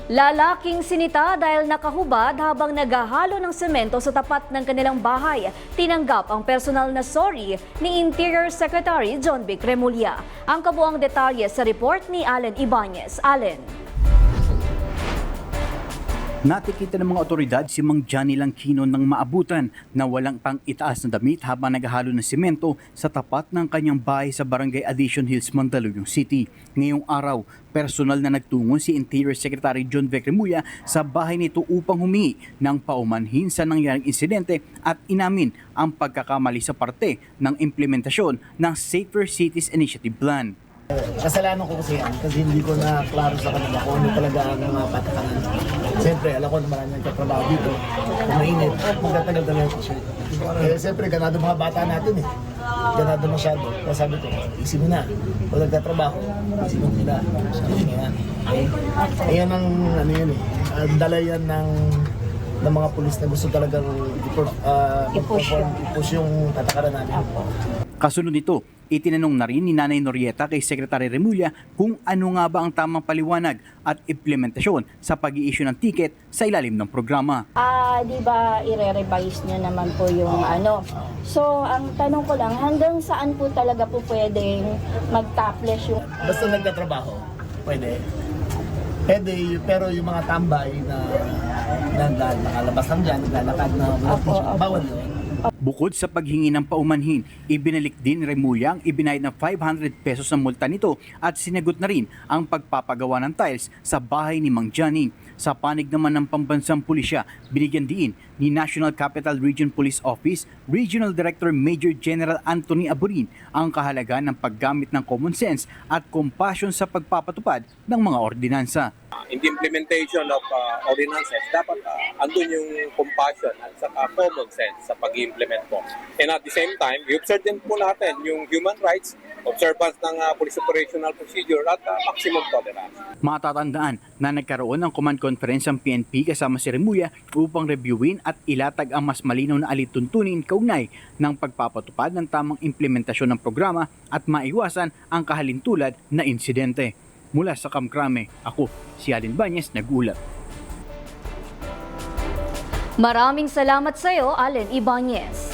Lalaking sinita dahil nakahubad habang naghahalo ng semento sa tapat ng kanilang bahay. Tinanggap ang personal na sorry ni Interior Secretary John Vic Remulla. Ang kabuang detalye sa report ni Allen Ibanez. Allen. Natikita ng mga otoridad si Mang Johnny Langkino nang maabutan na walang pang itaas na damit habang naghahalo ng semento sa tapat ng kanyang bahay sa Barangay Addition Hills, Mandaluyong City. Ngayong araw, personal na nagtungo si Interior Secretary John Vic Remulla sa bahay nito upang humingi ng paumanhin sa nangyaring insidente at inamin ang pagkakamali sa parte ng implementasyon ng Safer Cities Initiative Plan. Kasalanan ko kasi yan kasi hindi ko na klaro sa kanila kung ano talaga ang mga patakaran. Siyempre, alam ko na marami nagkatrabaho dito. Kung mainit, magtatagal talaga ko siya. Eh, siyempre, ganado mga bata natin eh. Ganado masyado. Kaya sabi ko, isip mo na. Kung nagkatrabaho, isip mo nila. Sabi mo yan. Ayan ang, ano yun eh. Dala yan ng mga pulis na gusto talagang i-push yung tatakaran namin. Kasunod nito, itinanong na rin ni Nanay Norieta kay Secretary Remulla kung ano nga ba ang tamang paliwanag at implementasyon sa pag-i-issue ng ticket sa ilalim ng programa. Di ba i-revise nyo naman po yung ano. So, ang tanong ko lang, hanggang saan po talaga po pwedeng mag-topless yung... Basta nagkatrabaho, pwede. Pwede, pero yung mga tambay na nakalabas lang dyan, naglalakad na bawal yun. Bukod sa paghingi ng paumanhin, ibinalik din ni Remulla ang ibinayad na 500 pesos na multa nito at sinagot na rin ang pagpapagawa ng tiles sa bahay ni Mang Johnny. Sa panig naman ng pambansang pulisya, binigyan din ni National Capital Region Police Office Regional Director Major General Anthony Aburin ang kahalagaan ng paggamit ng common sense at compassion sa pagpapatupad ng mga ordinansa. In the implementation of ordinances, dapat andun yung compassion at saka common sense sa pag-implement mo. And at the same time, i-observe din po natin yung human rights, observance ng police operational procedure at maximum tolerance. Matatandaan na nagkaroon ng command conference ang PNP kasama si Remulla upang reviewin at ilatag ang mas malinaw na alituntunin kaugnay ng pagpapatupad ng tamang implementasyon ng programa at maiwasan ang kahalintulad na insidente. Mula sa Kamkrame, ako si Allen Ibanez nag-ulat. Maraming salamat sa iyo, Allen Ibanez.